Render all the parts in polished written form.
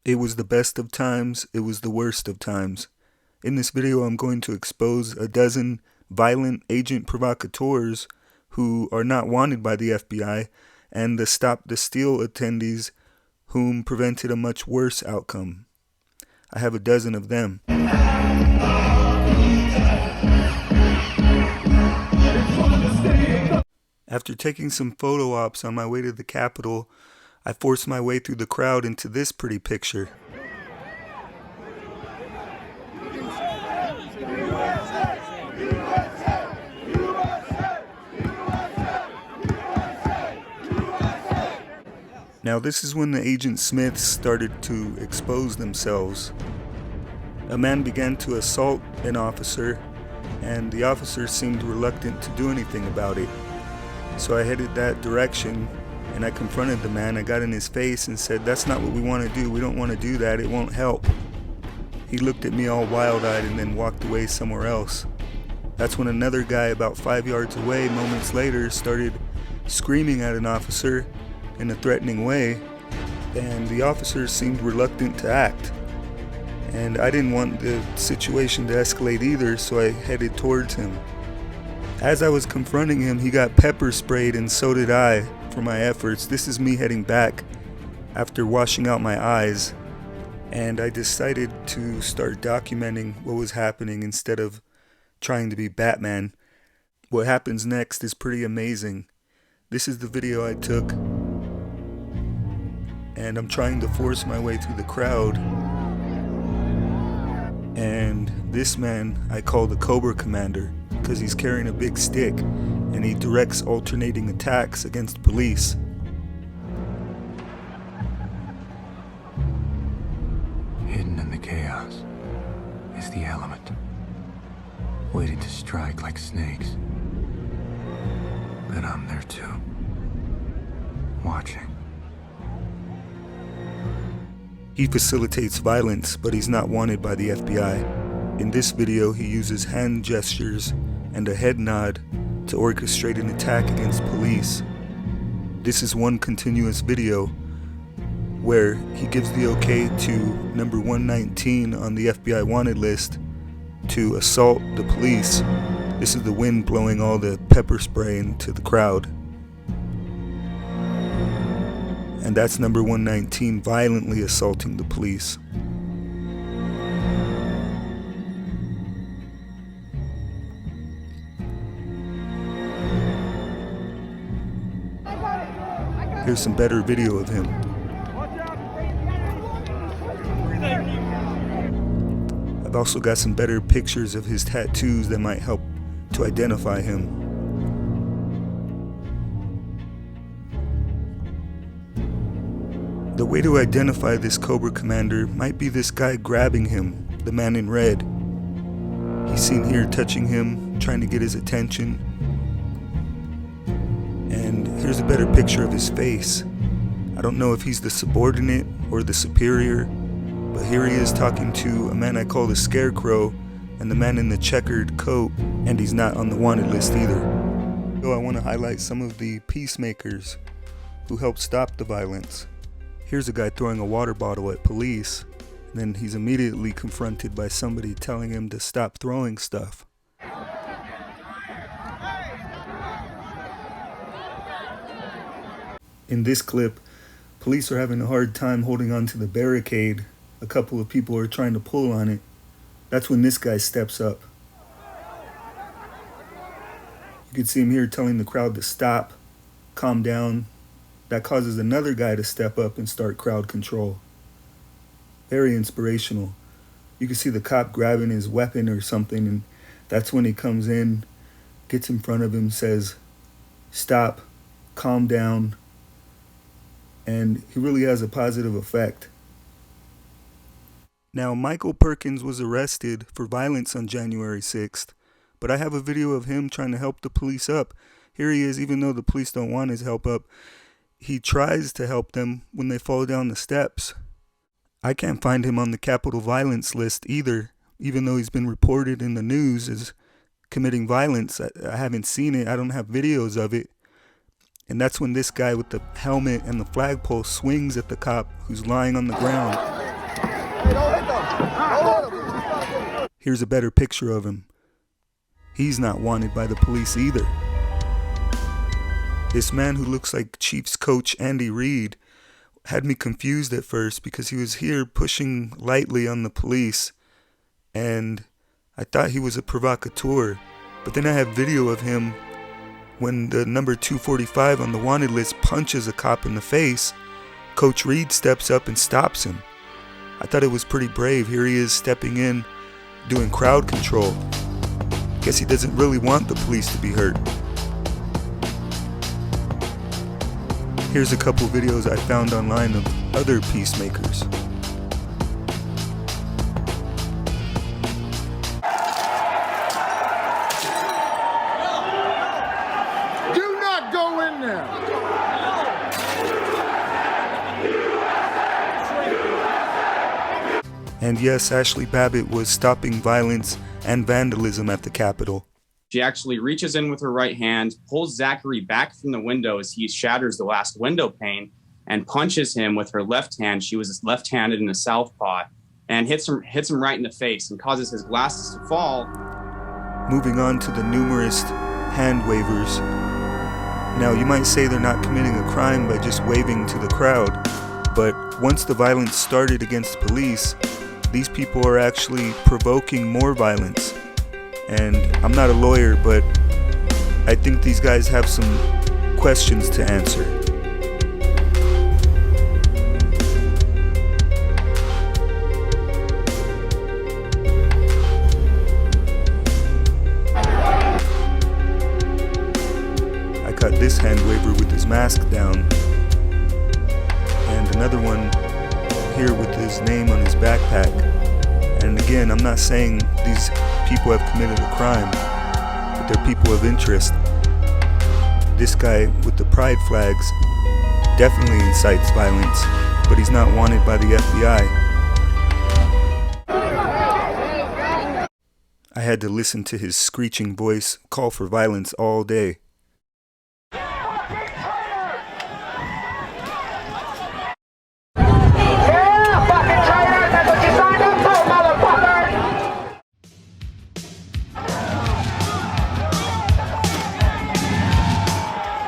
It was the best of times, it was the worst of times. In this video, I'm going to expose a dozen violent agent provocateurs who are not wanted by the FBI and the Stop the Steal attendees whom prevented a much worse outcome. I have a dozen of them. After taking some photo ops on my way to the Capitol, I forced my way through the crowd into this pretty picture. Now this is when the Agent Smiths started to expose themselves. A man began to assault an officer, and the officer seemed reluctant to do anything about it. So I headed that direction, and I confronted the man. I got in his face and said, "That's not what we want to do. We don't want to do that. It won't help." He looked at me all wild-eyed and then walked away somewhere else. That's when another guy about 5 yards away, moments later, started screaming at an officer in a threatening way, and the officer seemed reluctant to act. And I didn't want the situation to escalate either, so I headed towards him. As I was confronting him, he got pepper sprayed, and so did I for my efforts. This is me heading back after washing out my eyes, and I decided to start documenting what was happening instead of trying to be Batman. What happens next is pretty amazing. This is the video I took, and I'm trying to force my way through the crowd. And this man I call the Cobra-Commander because he's carrying a big stick and he directs alternating attacks against police. Hidden in the chaos is the element, waiting to strike like snakes. But I'm there too, watching. He facilitates violence, but he's not wanted by the FBI. In this video, he uses hand gestures and a head nod to orchestrate an attack against police. This is one continuous video where he gives the okay to number 119 on the FBI wanted list to assault the police. This is the wind blowing all the pepper spray into the crowd. And that's number 119 violently assaulting the police. Here's some better video of him. I've also got some better pictures of his tattoos that might help to identify him. The way to identify this Cobra Commander might be this guy grabbing him, the man in red. He's seen here touching him, trying to get his attention. And here's a better picture of his face. I don't know if he's the subordinate or the superior, but here he is talking to a man I call the Scarecrow and the man in the checkered coat, and he's not on the wanted list either. So I want to highlight some of the peacemakers who helped stop the violence. Here's a guy throwing a water bottle at police, and then he's immediately confronted by somebody telling him to stop throwing stuff. In this clip, police are having a hard time holding onto the barricade. A couple of people are trying to pull on it. That's when this guy steps up. You can see him here telling the crowd to stop, calm down. That causes another guy to step up and start crowd control. Very inspirational. You can see the cop grabbing his weapon or something, and that's when he comes in, gets in front of him, says, "Stop, calm down," and he really has a positive effect. Now, Michael Perkins was arrested for violence on January 6th, but I have a video of him trying to help the police up. Here he is, even though the police don't want his help up. He tries to help them when they fall down the steps. I can't find him on the Capitol violence list either, even though he's been reported in the news as committing violence. I haven't seen it. I don't have videos of it. And that's when this guy with the helmet and the flagpole swings at the cop who's lying on the ground. Here's a better picture of him. He's not wanted by the police either. This man who looks like Chiefs coach Andy Reid had me confused at first because he was here pushing lightly on the police, and I thought he was a provocateur. But then I have video of him when the number 245 on the wanted list punches a cop in the face. Coach Reid steps up and stops him. I thought it was pretty brave. Here he is stepping in, doing crowd control. Guess he doesn't really want the police to be hurt. Here's a couple videos I found online of other peacemakers. Do not go in there! And yes, Ashley Babbitt was stopping violence and vandalism at the Capitol. She actually reaches in with her right hand, pulls Zachary back from the window as he shatters the last window pane, and punches him with her left hand. She was left-handed in a southpaw, and hits him right in the face and causes his glasses to fall. Moving on to the numerous hand wavers. Now, you might say they're not committing a crime by just waving to the crowd, but once the violence started against police, these people are actually provoking more violence. And I'm not a lawyer, but I think these guys have some questions to answer. I caught this hand waver with his mask down, and another one here with his name on his backpack. And again, I'm not saying these people have committed a crime, but they're people of interest. This guy with the pride flags definitely incites violence, but he's not wanted by the FBI. I had to listen to his screeching voice call for violence all day.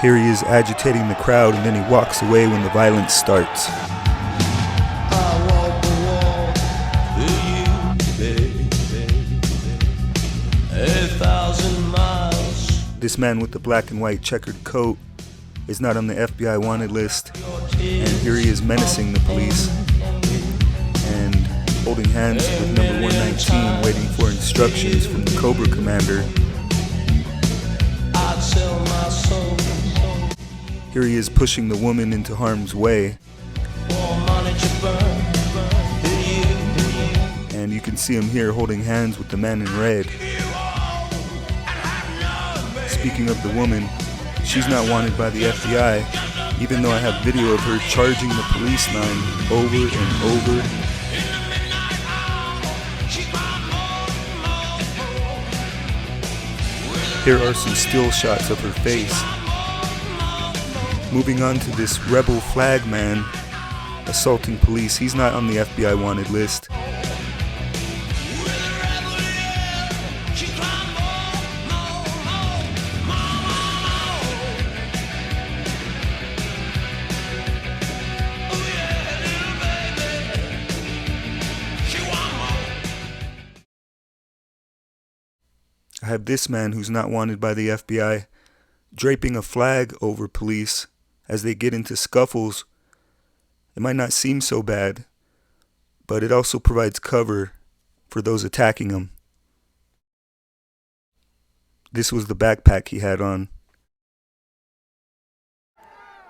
Here he is agitating the crowd, and then he walks away when the violence starts. This man with the black and white checkered coat is not on the FBI wanted list, and here he is menacing the police and holding hands with number 119, waiting for instructions from the cobra-commander. Here he is pushing the woman into harm's way. And you can see him here holding hands with the man in red. Speaking of the woman, she's not wanted by the FBI, even though I have video of her charging the police line over and over. Here are some still shots of her face. Moving on to this rebel flag man assaulting police. He's not on the FBI wanted list. I have this man who's not wanted by the FBI draping a flag over police as they get into scuffles. It might not seem so bad, but it also provides cover for those attacking him. This was the backpack he had on.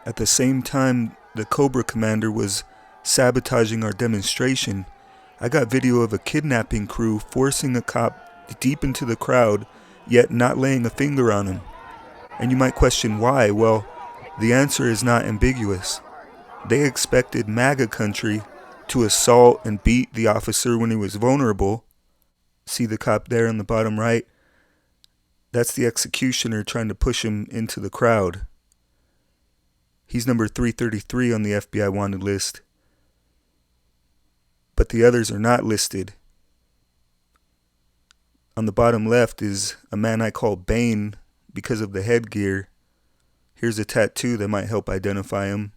At the same time the cobra-commander was sabotaging our demonstration, I got video of a kidnapping crew forcing a cop deep into the crowd, yet not laying a finger on him. And you might question why. Well, the answer is not ambiguous. They expected MAGA country to assault and beat the officer when he was vulnerable. See the cop there in the bottom right? That's the executioner trying to push him into the crowd. He's number 333 on the FBI wanted list. but the others are not listed. On the bottom left is a man I call Bane because of the headgear. Here's a tattoo that might help identify him.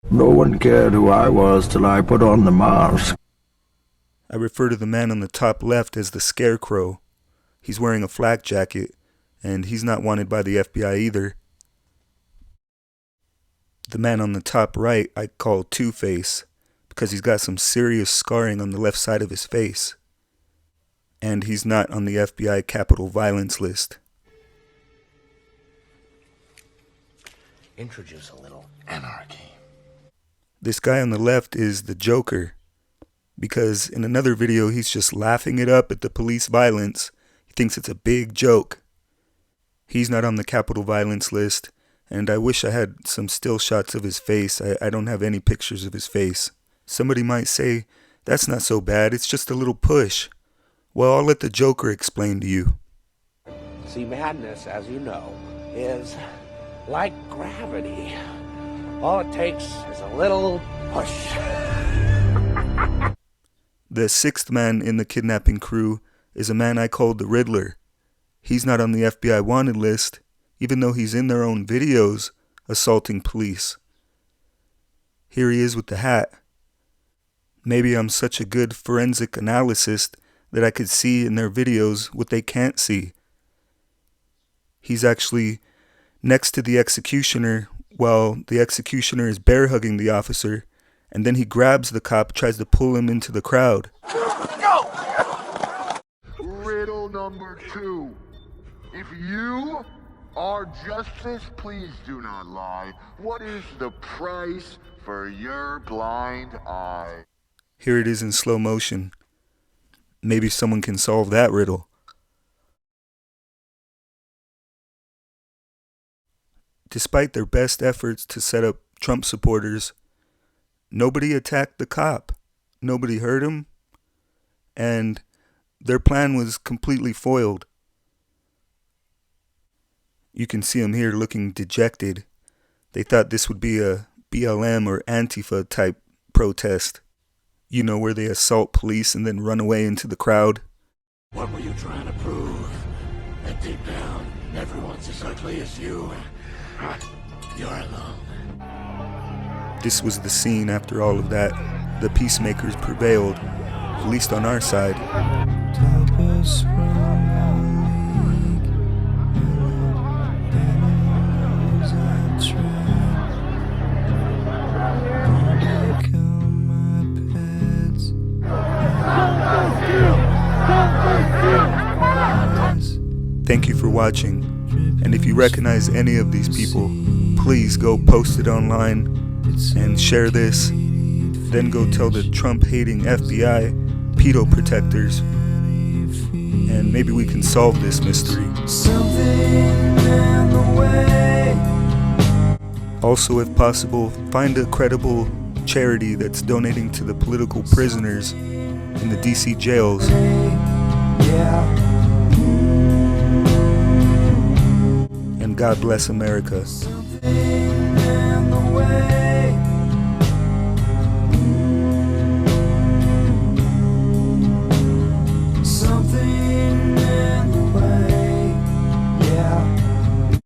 No one cared who I was till I put on the mask. I refer to the man on the top left as the Scarecrow. He's wearing a flak jacket, and he's not wanted by the FBI either. The man on the top right I call Two-Face because he's got some serious scarring on the left side of his face. And he's not on the FBI capital violence list. Introduce a little anarchy. This guy on the left is the Joker, because in another video he's just laughing it up at the police violence. He thinks it's a big joke. He's not on the capital violence list, and I wish I had some still shots of his face. I don't have any pictures of his face. Somebody might say, that's not so bad, it's just a little push. Well, I'll let the Joker explain to you. See, madness, as you know, is like gravity. All it takes is a little push. The sixth man in the kidnapping crew is a man I called the Riddler. He's not on the FBI wanted list, even though he's in their own videos assaulting police. Here he is with the hat. Maybe I'm such a good forensic analyst that I could see in their videos what they can't see. He's actually next to the executioner while the executioner is bear hugging the officer, and then he grabs the cop, tries to pull him into the crowd. Riddle number 2. If you are justice, please do not lie. What is the price for your blind eye? Here it is in slow motion. Maybe someone can solve that riddle. Despite their best efforts to set up Trump supporters, nobody attacked the cop. Nobody hurt him. And their plan was completely foiled. You can see them here looking dejected. They thought this would be a BLM or Antifa type protest. You know, where they assault police and then run away into the crowd. What were you trying to prove? That deep down, everyone's as ugly as you. You're alone. This was the scene after all of that. The peacemakers prevailed, at least on our side. Thank you for watching, and if you recognize any of these people, please go post it online and share this. Then go tell the Trump-hating FBI pedo protectors, and maybe we can solve this mystery. Also, if possible, find a credible charity that's donating to the political prisoners in the DC jails. And God bless America.